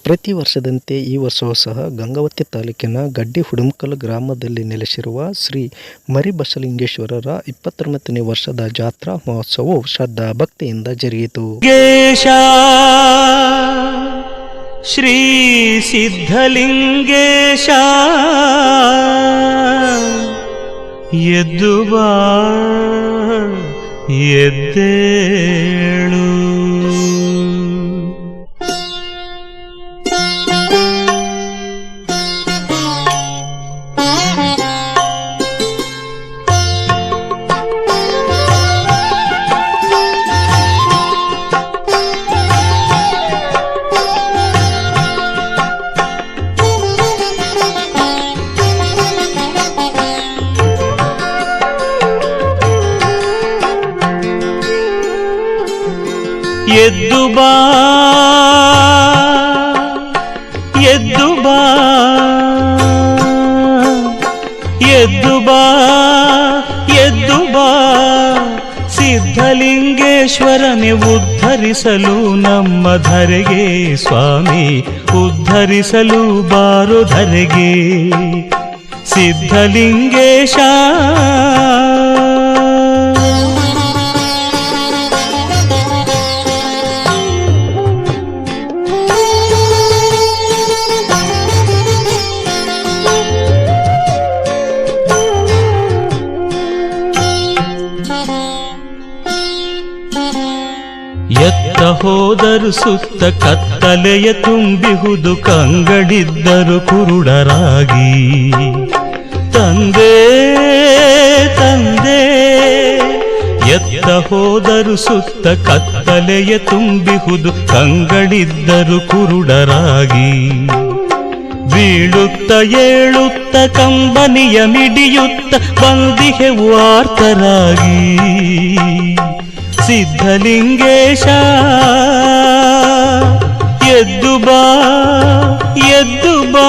ಪ್ರತಿ ವರ್ಷದಂತೆ ಈ ವರ್ಷವೂ ಸಹ ಗಂಗಾವತಿ ತಾಲೂಕಿನ ಗಡ್ಡಿ ಹುಡುಮಕಲ್ ಗ್ರಾಮದಲ್ಲಿ ನೆಲೆಸಿರುವ ಶ್ರೀ ಮರಿಬಸವಲಿಂಗೇಶ್ವರರ 29ನೇ ವರ್ಷದ ಜಾತ್ರಾ ಮಹೋತ್ಸವವು ಶ್ರದ್ಧಾ ಭಕ್ತಿಯಿಂದ ಜರುಗಿತು. ಶ್ರೀ ಸಿದ್ಧಲಿಂಗೇಶ ಎದ್ದು ಬಾ ಎದ್ದೇಳು. ಎದ್ದು ಬಾ ಎದ್ದು ಬಾ ಎದ್ದು ಬಾ ಎದ್ದು ಬಾ, ಸಿದ್ಧಲಿಂಗೇಶ್ವರನೇ ಉದ್ಧರಿಸಲು ನಮ್ಮ ಧರೆಗೆ ಸ್ವಾಮಿ, ಉದ್ಧರಿಸಲು ಬಾರೋ ಧರೆಗೆ ಸಿದ್ಧಲಿಂಗೇಶ. ಎತ್ತ ಹೋದರು ಸುತ್ತ ಕತ್ತಲೆಯ ತುಂಬಿಹುದು, ಕಂಗಡಿದ್ದರು ಕುರುಡರಾಗಿ. ತಂದೆ ತಂದೆ ಎತ್ತ ಹೋದರು ಸುತ್ತ ಕತ್ತಲೆಯ ತುಂಬಿಹುದು, ಕಂಗಡಿದ್ದರು ಕುರುಡರಾಗಿ. ಬೀಳುತ್ತ ಏಳುತ್ತ ಕಂಬನಿಯ ಮಿಡಿಯುತ್ತ ಬಂದಿಹೆವು ಆರ್ತರಾಗಿ. ಸಿದ್ಧಲಿಂಗೇಶ ಎದ್ದು ಬಾ ಎದ್ದು ಬಾ.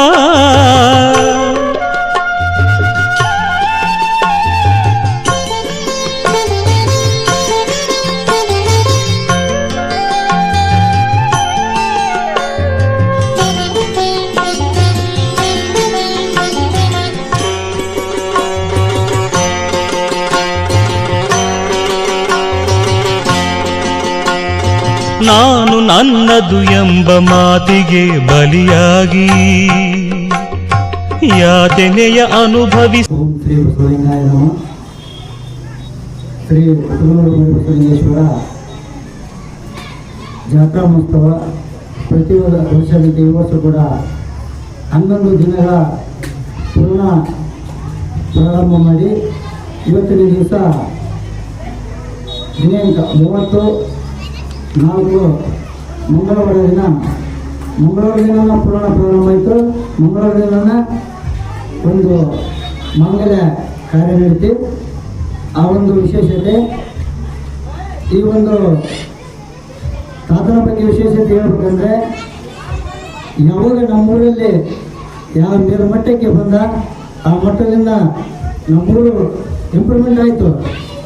ನಾನು ನನ್ನದು ಎಂಬ ಮಾತಿಗೆ ಬಲಿಯಾಗಿ ಯಾತನೆಯ ಅನುಭವಿಸಿ. ಶ್ರೀ ಬಸವಲಿಂಗಾಯ ನಮಃ. ಶ್ರೀ ಬಸವಲಿಂಗೇಶ್ವರ ಜಾತ್ರಾ ಮಹೋತ್ಸವ ಪ್ರತಿ ವರ್ಷದಂತೆ ಈ ವರ್ಷ ಕೂಡ 11 ದಿನಗಳ ಪೂರ್ಣ ಪ್ರಾರಂಭ ಮಾಡಿ ಇವತ್ತಿನ ದಿವಸ ದಿನಾಂಕ 30/4 ಮಂಗಳವಾರ ದಿನ ಪೂರ್ಣ ಪ್ರಾರಂಭ ಆಯಿತು. ಮಂಗಳವಾರ ದಿನ ಒಂದು ಮಂಗಲ ಕಾರ್ಯ ನಡೀತಿ. ಆ ಒಂದು ವಿಶೇಷತೆ, ಈ ಒಂದು ತಾತನ ಬಗ್ಗೆ ವಿಶೇಷತೆ ಹೇಳ್ಬೇಕಂದ್ರೆ, ಯಾವಾಗ ನಮ್ಮೂರಲ್ಲಿ ಯಾವ ಮೇಲ್ಮಟ್ಟಕ್ಕೆ ಬಂದ ಆ ಮಟ್ಟದಿಂದ ನಮ್ಮೂರು ಇಂಪ್ರೂವ್ಮೆಂಟ್ ಆಯಿತು.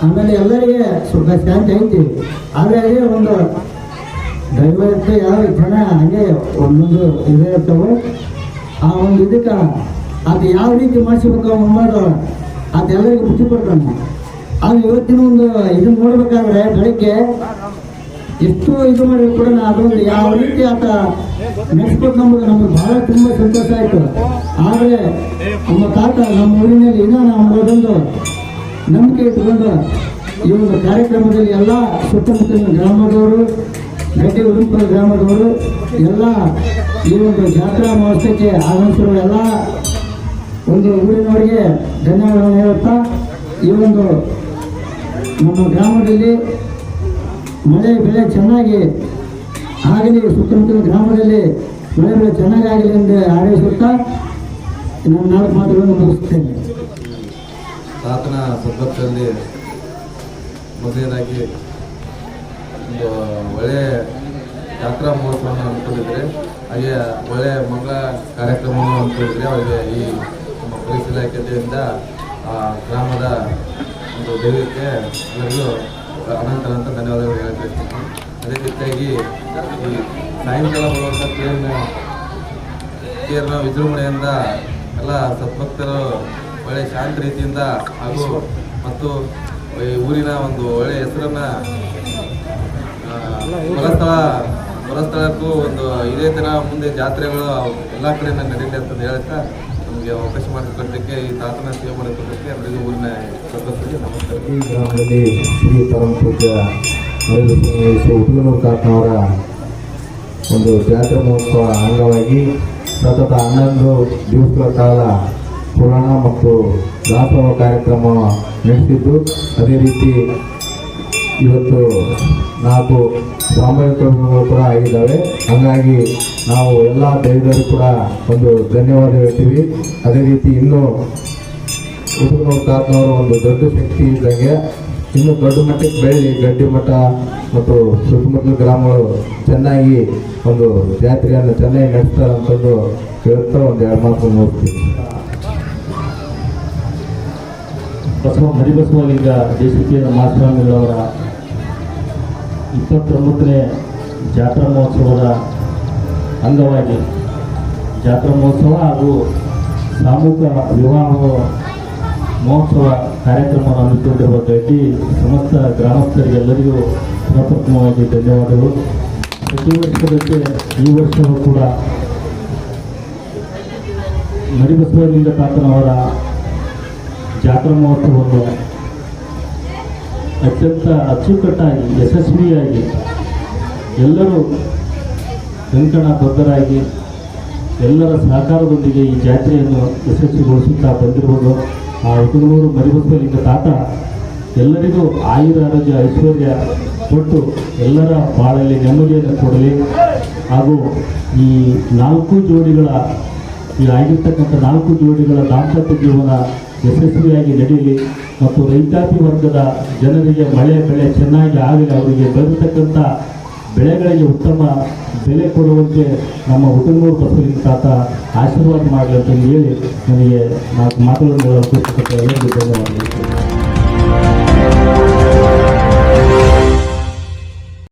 ಆಮೇಲೆ ಎಲ್ಲರಿಗೆ ಸ್ವಲ್ಪ ಶಾಂತಿ ಐತಿ. ಆದರೆ ಅದೇ ಒಂದು ದೈವಕ್ಕೆ ಯಾವ ಜನ ಹಾಗೆ ಒಂದೊಂದು ಇದೇ ಇರ್ತವೆ. ಆ ಒಂದು ಇದಕ್ಕೆ ಅದು ಯಾವ ರೀತಿ ಮಾಡಿಸ್ಬೇಕು ಅನ್ನೋದು ಅದೆಲ್ಲರಿಗೂ ಬುದ್ಧಿ ಕೊಡ್ತಾನೆ. ಅದು ಇವತ್ತಿನ ಒಂದು ಇದನ್ನು ನೋಡ್ಬೇಕಾದ್ರೆ ಬೆಳಗ್ಗೆ ಎಷ್ಟು ಇದು ಮಾಡಿದ್ರು ಕೂಡ ಅದೊಂದು ಯಾವ ರೀತಿ ಆತ ನಡೆಸ್ಬೇಕು ನಮಗೆ ಬಹಳ ತುಂಬ ಸಂತೋಷ ಆಯಿತು. ಆದರೆ ನಮ್ಮ ತಾತ ನಮ್ಮ ಊರಿನಲ್ಲಿ ಇನ್ನೂ ನಮ್ಮದೊಂದು ನಂಬಿಕೆ ಇಟ್ಟುಕೊಂಡು ಈ ಒಂದು ಕಾರ್ಯಕ್ರಮದಲ್ಲಿ ಎಲ್ಲ ಸುತ್ತಮುತ್ತಲಿನ ಗ್ರಾಮದವರು, ಗಡ್ಡಿ ಹುಡುಮಕಲ್ ಗ್ರಾಮದವರು ಎಲ್ಲ ಈ ಒಂದು ಜಾತ್ರಾ ಮಹೋತ್ಸವಕ್ಕೆ ಆಗಮಿಸಿರುವ ಎಲ್ಲ ಒಂದು ಊರಿನವರಿಗೆ ಧನ್ಯವಾದಗಳನ್ನು ಹೇಳುತ್ತಾ, ಈ ಒಂದು ನಮ್ಮ ಗ್ರಾಮದಲ್ಲಿ ಮಳೆ ಬೆಳೆ ಚೆನ್ನಾಗಿ ಆಗಲಿ, ಸುತ್ತಮುತ್ತಲಿನ ಗ್ರಾಮದಲ್ಲಿ ಮಳೆ ಬೆಳೆ ಚೆನ್ನಾಗಿ ಆಗಲಿ ಎಂದು ಹಾರೈಸುತ್ತಾ ನಾನು 4 ಮಾತುಗಳನ್ನು ಮುಗಿಸುತ್ತೇನೆ. ತಾತನ ಸಂದರ್ಭದಲ್ಲಿ ಮೊದಲನೇದಾಗಿ ಒಂದು ಒಳ್ಳೆಯ ಜಾತ್ರಾ ಮಹೋತ್ಸವವನ್ನು ಹಮ್ಮಿಕೊಂಡಿದ್ದಾರೆ. ಹಾಗೆ ಒಳ್ಳೆಯ ಮಂಗಳ ಕಾರ್ಯಕ್ರಮವನ್ನು ಹಮ್ಮಿಕೊಂಡಿದ್ದಾರೆ. ಅವರಿಗೆ ಈ ನಮ್ಮ ಪೊಲೀಸ್ ಇಲಾಖೆಯಿಂದ ಗ್ರಾಮದ ಒಂದು ದೈವಕ್ಕೆ ಎಲ್ಲರಿಗೂ ಅನಂತ ಧನ್ಯವಾದಗಳು ಹೇಳಕ್ಕೆ. ಅದೇ ರೀತಿಯಾಗಿ ಈ ಸಾಯಂಕಾಲ ಬರುವಂಥ ಟ್ರೈನ್ ತೇರನ್ನು ವಿಜೃಂಭಣೆಯಿಂದ ಎಲ್ಲ ಸದ್ಭಕ್ತರು ಒಳ್ಳೆಯ ಶಾಂತ ರೀತಿಯಿಂದ ಹಾಗೂ ಮತ್ತು ಈ ಊರಿನ ಒಂದು ಒಳ್ಳೆಯ ಹೆಸರನ್ನು ಹೊರಸ್ಥಳಕ್ಕೂ ಒಂದು ಇದೇ ಥರ ಮುಂದೆ ಜಾತ್ರೆಗಳು ಎಲ್ಲ ಕಡೆ ನಡೀಲಿ ಅಂತಂದು ಹೇಳ್ತಾ ನಮಗೆ ಅವಕಾಶ ಮಾಡಿಕೊಟ್ಟಕ್ಕೆ ಈ ತಾತನ ಸೇವೆ ಮಾಡಿಕೊಟ್ಟಕ್ಕೆ ಅವರಿಗೆ ಊರಿನ ಸದಸ್ಯರಿಗೆ ನಮಸ್ಕಾರ. ಈ ಗ್ರಾಮದಲ್ಲಿ ಶ್ರೀ ಪರಮ ಪೂಜ್ಯ ಉಟುಗನೂರು ತಾತನವರ ಒಂದು ಜಾತ್ರಾ ಮಹೋತ್ಸವ ಅಂಗವಾಗಿ ಸತತ 11 ದಿವಸಗಳ ಕಾಲ ಪುರಾಣ ಮತ್ತು ದಾಸೋಹ ಕಾರ್ಯಕ್ರಮ ನಡೆಸಿದ್ದು, ಅದೇ ರೀತಿ ಇವತ್ತು 4 ಸಾಮೂಹಿಕಗಳು ಕೂಡ ಆಗಿದ್ದಾವೆ. ಹಾಗಾಗಿ ನಾವು ಎಲ್ಲ ದೈವರಿಗೂ ಕೂಡ ಒಂದು ಧನ್ಯವಾದ ಹೇಳ್ತೀವಿ. ಅದೇ ರೀತಿ ಇನ್ನೂ ಉಟುಗನೂರು ತಾತನವರು ಒಂದು ದೊಡ್ಡ ಶಕ್ತಿ ಇದ್ದಂಗೆ ಇನ್ನೂ ದೊಡ್ಡ ಮಟ್ಟಕ್ಕೆ ಬೆಳೆದು ಗಡ್ಡಿ ಮಠ ಮತ್ತು ಸುತ್ತಮುತ್ತಲ ಗ್ರಾಮಗಳು ಚೆನ್ನಾಗಿ ಒಂದು ಜಾತ್ರೆಯನ್ನು ಚೆನ್ನಾಗಿ ನಡೆಸ್ತಾರೆ ಅಂತಂದು ಹೇಳ್ತಾ ಒಂದು 2 ಮಾತು ನೋಡ್ತೀವಿ. ಮರಿಬಸವಲಿಂಗ ದೇಶಿಕೇಂದ್ರ ಮಹಾಸ್ವಾಮಿಗಳವರ 29ನೇ ಜಾತ್ರಾ ಮಹೋತ್ಸವದ ಅಂಗವಾಗಿ ಜಾತ್ರಾ ಮಹೋತ್ಸವ ಹಾಗೂ ಸಾಮೂಹಿಕ ವಿವಾಹ ಮಹೋತ್ಸವ ಕಾರ್ಯಕ್ರಮವನ್ನು ಹಮ್ಮಿಕೊಂಡಿರುವ ಗಡ್ಡಿ ಸಮಸ್ತ ಗ್ರಾಮಸ್ಥರಿಗೆಲ್ಲರಿಗೂ ಪ್ರಪ್ರಥಮವಾಗಿ ಧನ್ಯವಾದಗಳು. ಪ್ರತಿ ವರ್ಷದಂತೆ ಈ ವರ್ಷವೂ ಕೂಡ ಮರಿಬಸವಲಿಂಗ ತಾತನವರ ಜಾತ್ರಾ ಮಹೋತ್ಸವವನ್ನು ಅತ್ಯಂತ ಅಚ್ಚುಕಟ್ಟಾಗಿ ಯಶಸ್ವಿಯಾಗಿ ಎಲ್ಲರೂ ಕಂಕಣಬದ್ಧರಾಗಿ ಎಲ್ಲರ ಸಹಕಾರದೊಂದಿಗೆ ಈ ಜಾತ್ರೆಯನ್ನು ಯಶಸ್ವಿಗೊಳಿಸುತ್ತಾ ಬಂದಿರುವುದು ಆ ಉಟುಗನೂರು ಮರಿಬಸವಲಿಂಗ ತಾತ ಎಲ್ಲರಿಗೂ ಆಯುರ ಆರೋಗ್ಯ ಐಶ್ವರ್ಯ ಕೊಟ್ಟು ಎಲ್ಲರ ಬಾಳಲ್ಲಿ ನೆಮ್ಮದಿಯನ್ನು ಕೊಡಲಿ ಹಾಗೂ ಈ 4 ಜೋಡಿಗಳ ಆಗಿರ್ತಕ್ಕಂಥ 4 ಜೋಡಿಗಳ ದಾಂಪತ್ಯ ಜೀವನ ಯಶಸ್ವಿಯಾಗಿ ನಡೆಯಲಿ ಮತ್ತು ರೈತಾಪಿ ವರ್ಗದ ಜನರಿಗೆ ಮಳೆ ಬೆಳೆ ಚೆನ್ನಾಗಿ ಆಗಲಿ, ಅವರಿಗೆ ಬರತಕ್ಕಂಥ ಬೆಳೆಗಳಿಗೆ ಉತ್ತಮ ಬೆಲೆ ಕೊಡುವಂತೆ ನಮ್ಮ ಉಟುಗನೂರು ಬಸವಲಿಂಗ ತಾತ ಆಶೀರ್ವಾದ ಮಾಡಲಿ ಅಂತ ಹೇಳಿ ನನಗೆ 4 ಮಾತುಗಳನ್ನು ಧನ್ಯವಾದಗಳು.